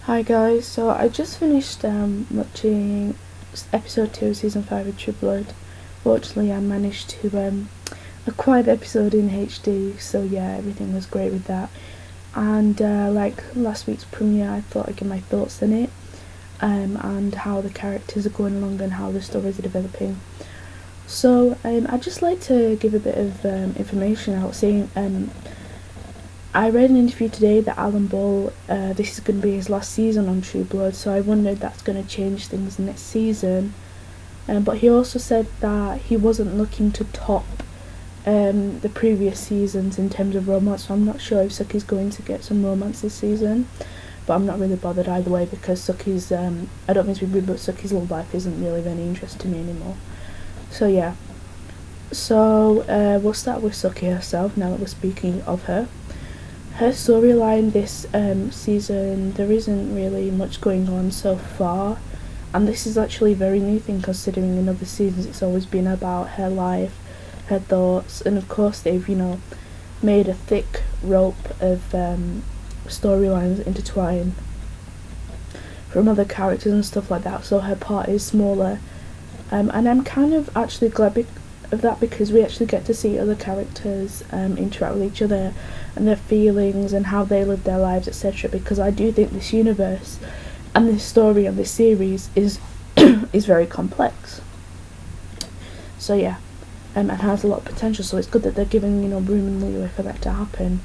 Hi guys, so I just finished watching episode 2 of season 5 of True Blood. Fortunately I managed to acquire the episode in HD, so yeah, everything was great with that. And like last week's premiere, I thought I'd give my thoughts on it, and how the characters are going along and how the stories are developing. So I'd just like to give a bit of information out, saying I read an interview today that Alan Ball, this is going to be his last season on True Blood, so I wonder if that's going to change things next season. But he also said that he wasn't looking to top the previous seasons in terms of romance, so I'm not sure if Sookie's going to get some romance this season. But I'm not really bothered either way, because Sookie's, I don't mean to be rude, but Sookie's love life isn't really of any interest to me anymore. So yeah. So we'll start with Sookie herself, now that we're speaking of her. Her storyline this season, there isn't really much going on so far, and this is actually a very new thing considering in other seasons it's always been about her life, her thoughts, and of course they've, made a thick rope of storylines intertwined from other characters and stuff like that, so her part is smaller, and I'm kind of actually glad of that, because we actually get to see other characters interact with each other and their feelings and how they live their lives, etc. Because I do think this universe and this story and this series is is very complex. So yeah, and has a lot of potential. So it's good that they're giving room and leeway for that to happen.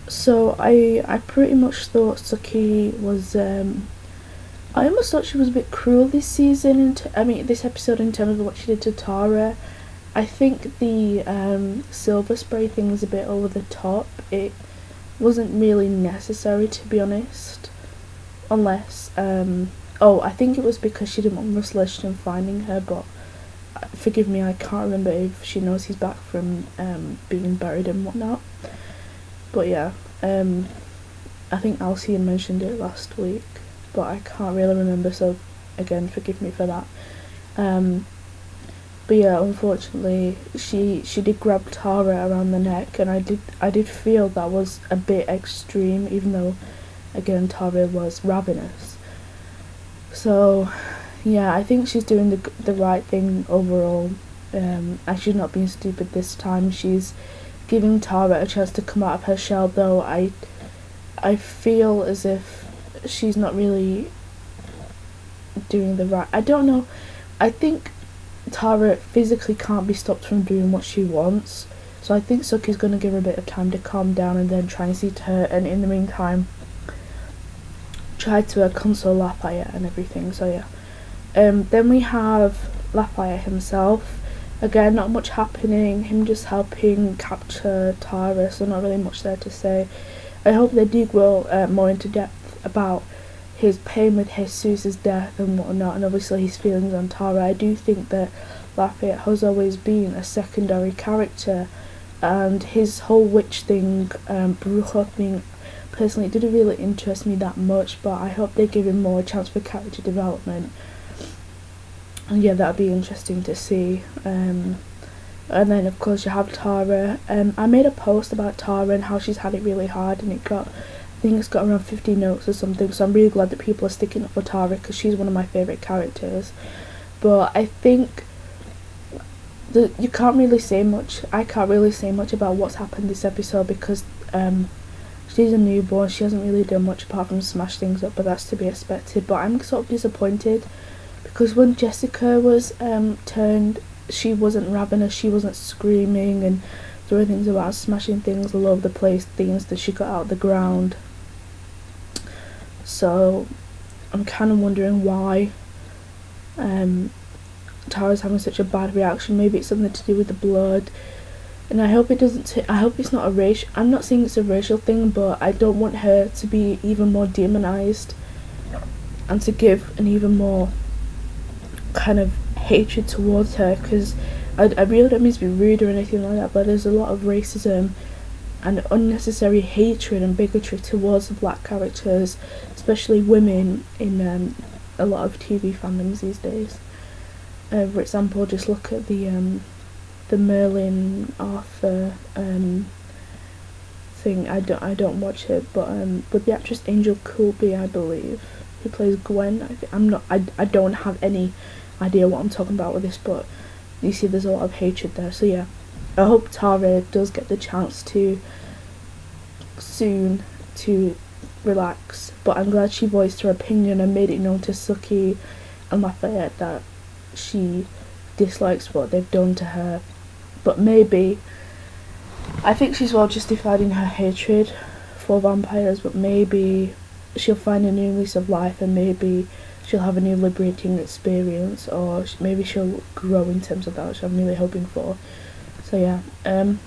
So I pretty much thought Sookie was I almost thought she was a bit cruel this season. This episode, in terms of what she did to Tara. I think the silver spray thing was a bit over the top. It wasn't really necessary, to be honest. Unless, I think it was because she didn't want Russ Leshton finding her, but forgive me, I can't remember if she knows he's back from being buried and whatnot. But yeah, I think Alcyon mentioned it last week, but I can't really remember, so again, forgive me for that. But yeah, unfortunately, she did grab Tara around the neck, and I did feel that was a bit extreme, even though, again, Tara was ravenous. So, yeah, I think she's doing the right thing overall. And she's not being stupid this time. She's giving Tara a chance to come out of her shell, though I feel as if she's not really doing the right. I don't know. I think Tara physically can't be stopped from doing what she wants, so I think Sookie's going to give her a bit of time to calm down and then try and see to her, and in the meantime try to console Lafayette and everything. So yeah, then we have Lafayette himself. Again, not much happening, him just helping capture Tara, so not really much there to say. I hope they do go more into depth about his pain with Jesus' death and whatnot, and obviously his feelings on Tara. I do think that Lafayette has always been a secondary character, and his whole witch thing, Bruchot, personally, it didn't really interest me that much, but I hope they give him more chance for character development. And yeah, that'd be interesting to see. And then of course you have Tara. I made a post about Tara and how she's had it really hard, and I think it's got around 50 notes or something, so I'm really glad that people are sticking up for Tara, because she's one of my favourite characters. But I think that you can't really say much. I can't really say much about what's happened this episode, because she's a newborn. She hasn't really done much apart from smash things up, but that's to be expected. But I'm sort of disappointed, because when Jessica was turned, she wasn't ravenous, she wasn't screaming and throwing things about, smashing things all over the place, things that she got out of the ground. So I'm kind of wondering why Tara's having such a bad reaction. Maybe it's something to do with the blood, and I hope it doesn't. I hope it's not a racial. I'm not saying it's a racial thing, but I don't want her to be even more demonized and to give an even more kind of hatred towards her, because I really don't mean to be rude or anything like that, but there's a lot of racism and unnecessary hatred and bigotry towards the black characters, especially women, in a lot of TV fandoms these days. For example, just look at the Merlin Arthur thing. I don't watch it, but with the actress Angel Coulby, I believe, who plays Gwen. I don't have any idea what I'm talking about with this, but you see there's a lot of hatred there. So yeah, I hope Tara does get the chance to soon to relax, but I'm glad she voiced her opinion and made it known to Sookie and Lafayette that she dislikes what they've done to her. But maybe, I think she's well justified in her hatred for vampires, but maybe she'll find a new lease of life, and maybe she'll have a new liberating experience, or maybe she'll grow in terms of that, which I'm really hoping for. So yeah, and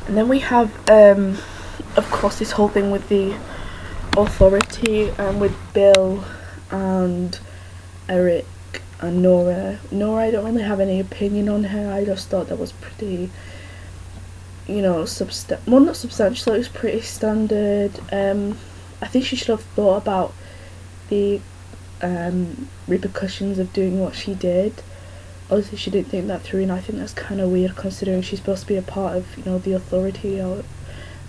then we have of course this whole thing with the authority, and with Bill and Eric and Nora. I don't really have any opinion on her. I just thought that was pretty, not substantial, it was pretty standard. I think she should have thought about the repercussions of doing what she did. Obviously she didn't think that through, and I think that's kind of weird considering she's supposed to be a part of the authority, or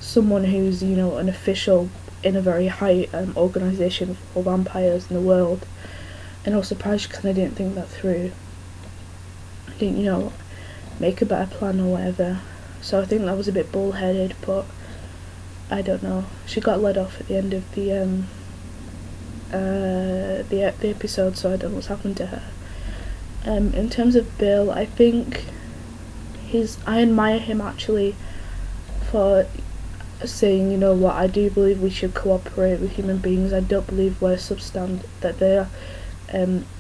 someone who's an official in a very high organisation for vampires in the world. And I was surprised she kind of didn't think that through. Didn't make a better plan or whatever. So I think that was a bit bullheaded, but I don't know. She got let off at the end of the episode, so I don't know what's happened to her. In terms of Bill, I think I admire him actually for saying, what, I do believe we should cooperate with human beings. I don't believe we're that they're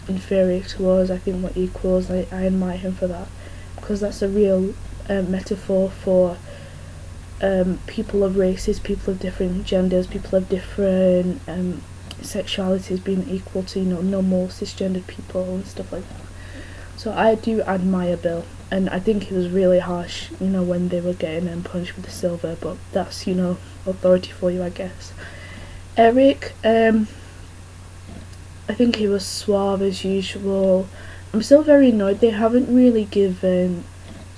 inferior to us. I think we're equals. I admire him for that, because that's a real metaphor for people of races, people of different genders, people of different sexualities being equal to normal cisgendered people and stuff like that. So I do admire Bill, and I think he was really harsh when they were getting punished with the silver, but that's authority for you, I guess. Eric, I think he was suave as usual. I'm still very annoyed they haven't really given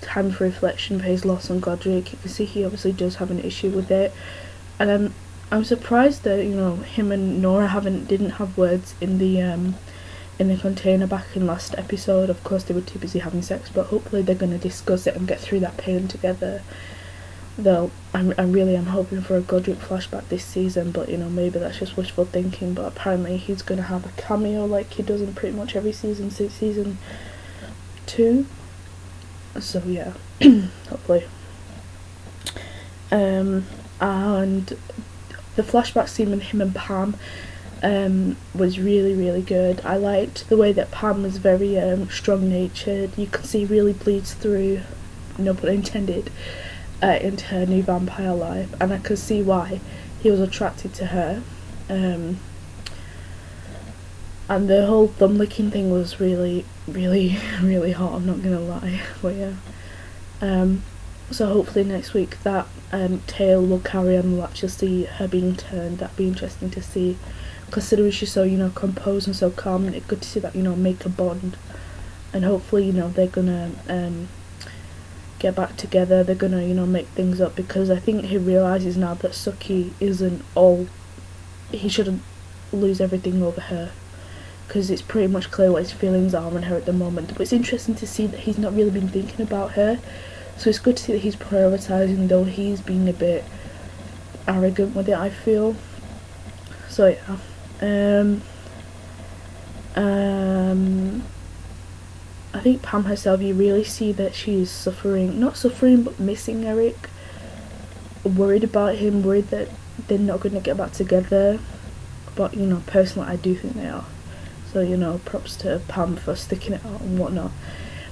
time for reflection for his loss on Godric. You can see he obviously does have an issue with it, and I'm surprised that him and Nora didn't have words in the container back in last episode. Of course they were too busy having sex, but hopefully they're going to discuss it and get through that pain together. Though I really am hoping for a Godric flashback this season, but maybe that's just wishful thinking. But apparently he's going to have a cameo like he does in pretty much every season since season 2. So yeah, hopefully. And the flashback scene with him and Pam was really, really good. I liked the way that Pam was very strong-natured. You can see really bleeds through, no pun intended, into her new vampire life, and I could see why he was attracted to her. And the whole thumb licking thing was really, really, really hot, I'm not gonna lie. But yeah, so hopefully next week that tale will carry on. We'll actually see her being turned. That'd be interesting to see, considering she's so composed and so calm, and it's good to see that make a bond. And hopefully they're gonna get back together. They're gonna make things up, because I think he realizes now that Sookie isn't all, he shouldn't lose everything over her, because it's pretty much clear what his feelings are on her at the moment. But it's interesting to see that he's not really been thinking about her, so it's good to see that he's prioritising, though he's being a bit arrogant with it, I feel. So yeah, I think Pam herself, you really see that she's not suffering, but missing Eric, worried about him, worried that they're not going to get back together. But personally I do think they are. So props to Pam for sticking it out and whatnot.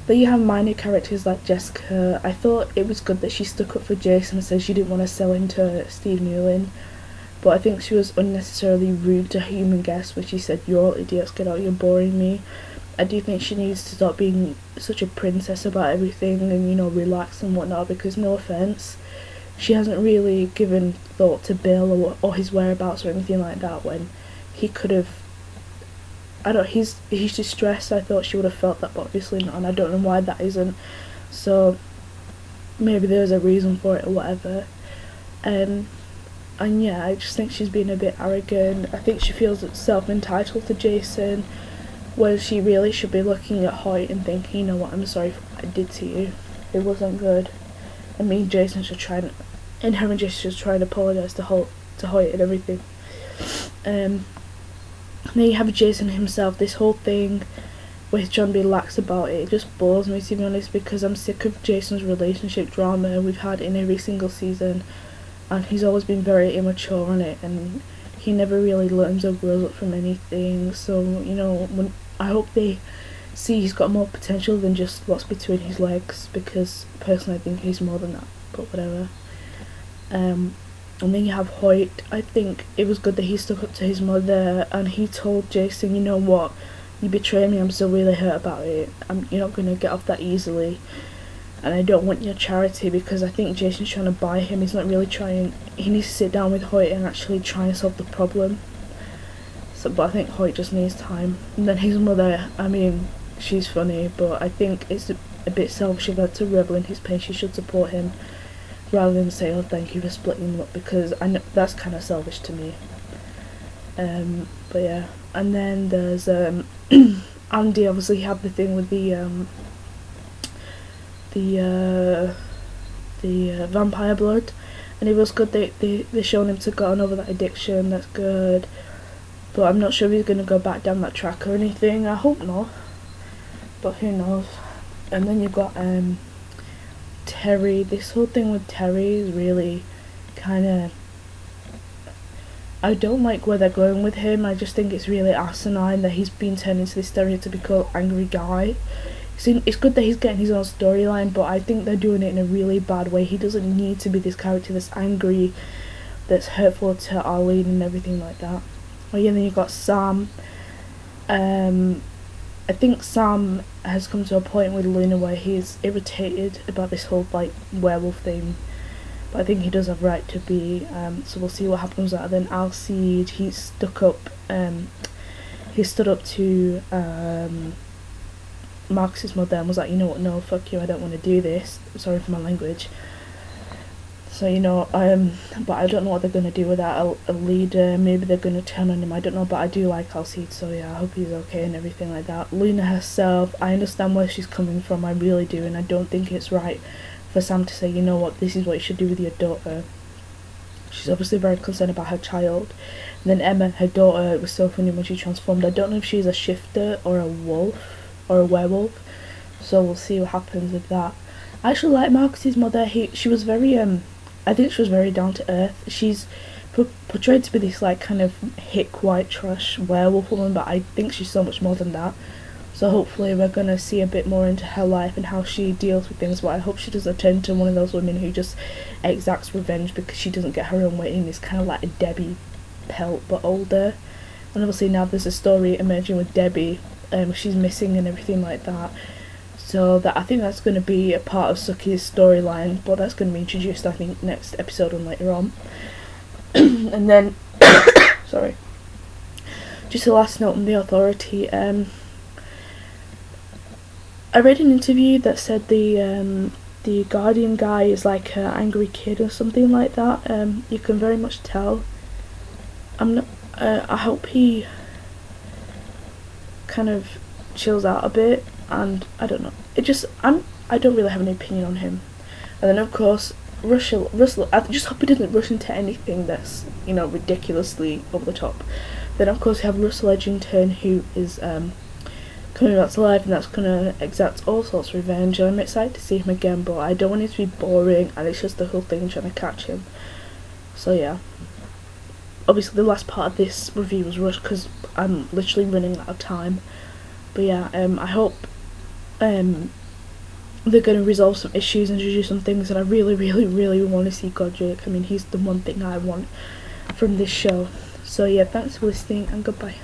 But you have minor characters like Jessica. I thought it was good that she stuck up for Jason and said she didn't want to sell him to Steve Newlin. But I think she was unnecessarily rude to human guests when she said, "You're all idiots, get out, you're boring me." I do think she needs to stop being such a princess about everything and, relax and whatnot, because no offence, she hasn't really given thought to Bill or his whereabouts or anything like that, when he could have, he's distressed. I thought she would have felt that, but obviously not, and I don't know why that isn't. So maybe there's a reason for it or whatever. And yeah, I just think she's being a bit arrogant. I think she feels self-entitled to Jason, where she really should be looking at Hoyt and thinking, you know what, I'm sorry for what I did to you. It wasn't good. And me and Jason should try and her and Jason should try and apologise to Hoyt and everything. Then you have Jason himself. This whole thing with John being lax about it just bores me, to be honest, because I'm sick of Jason's relationship drama we've had in every single season, and he's always been very immature on it, and he never really learns or grows up from anything. So, you know, I hope they see he's got more potential than just what's between his legs, because personally I think he's more than that, but whatever. And then you have Hoyt. I think it was good that he stuck up to his mother and he told Jason, you know what, you betrayed me, I'm still really hurt about it, you're not going to get off that easily, and I don't want your charity, because I think Jason's trying to buy him. He's not really trying. He needs to sit down with Hoyt and actually try and solve the problem. So, but I think Hoyt just needs time. And then his mother, I mean, she's funny, but I think it's a bit selfish of her to revel in his pain. She should support him rather than say, oh, thank you for splitting them up, because I know that's kind of selfish to me. But yeah, and then there's Andy. Obviously had the thing with the vampire blood, and it was good they shown him to gotten over that addiction. That's good, but I'm not sure if he's gonna go back down that track or anything. I hope not, but who knows. And then you've got Terry. This whole thing with Terry is really kind of, I don't like where they're going with him. I just think it's really asinine that he's been turned into this stereotypical angry guy. It's good that he's getting his own storyline, but I think they're doing it in a really bad way. He doesn't need to be this character that's angry, that's hurtful to Arlene and everything like that. Oh yeah, then you've got Sam. I think Sam has come to a point with Luna where he's irritated about this whole like werewolf thing, but I think he does have right to be. So we'll see what happens with that. Then Alcide, he stood up to Marcus's mother and was like, you know what, no, fuck you, I don't want to do this. Sorry for my language. So, you know, but I don't know what they're going to do with that. A leader, maybe they're going to turn on him, I don't know, but I do like Alcide, so yeah, I hope he's okay and everything like that. Luna herself, I understand where she's coming from, I really do, and I don't think it's right for Sam to say, you know what, this is what you should do with your daughter. She's obviously very concerned about her child. And then Emma, her daughter, it was so funny when she transformed. I don't know if she's a shifter or a wolf or a werewolf, so we'll see what happens with that. I actually like Marcus's mother. She was very I think she was very down to earth. She's portrayed to be this like kind of hick white trash werewolf woman, but I think she's so much more than that. So hopefully we're gonna see a bit more into her life and how she deals with things. But I hope she doesn't turn into one of those women who just exacts revenge because she doesn't get her own way and is kind of like a Debbie Pelt but older. And obviously now there's a story emerging with Debbie. She's missing and everything like that. So that I think that's going to be a part of Sookie's storyline, but that's going to be introduced, I think, next episode and later on. And then, sorry, just a last note on the Authority. I read an interview that said the Guardian guy is like an angry kid or something like that. You can very much tell. I hope he kind of chills out a bit. And I don't know. I don't really have any opinion on him. And then of course Russell. I just hope he doesn't rush into anything that's, you know, ridiculously over the top. Then of course we have Russell Edgington, who is coming back to life, and that's gonna exact all sorts of revenge. And I'm excited to see him again, but I don't want it to be boring, and it's just the whole thing trying to catch him. So yeah. Obviously the last part of this review was rushed because I'm literally running out of time. But yeah, I hope they're going to resolve some issues and introduce some things that I really, really, really want to see Godric. I mean, he's the one thing I want from this show. So yeah, thanks for listening and goodbye.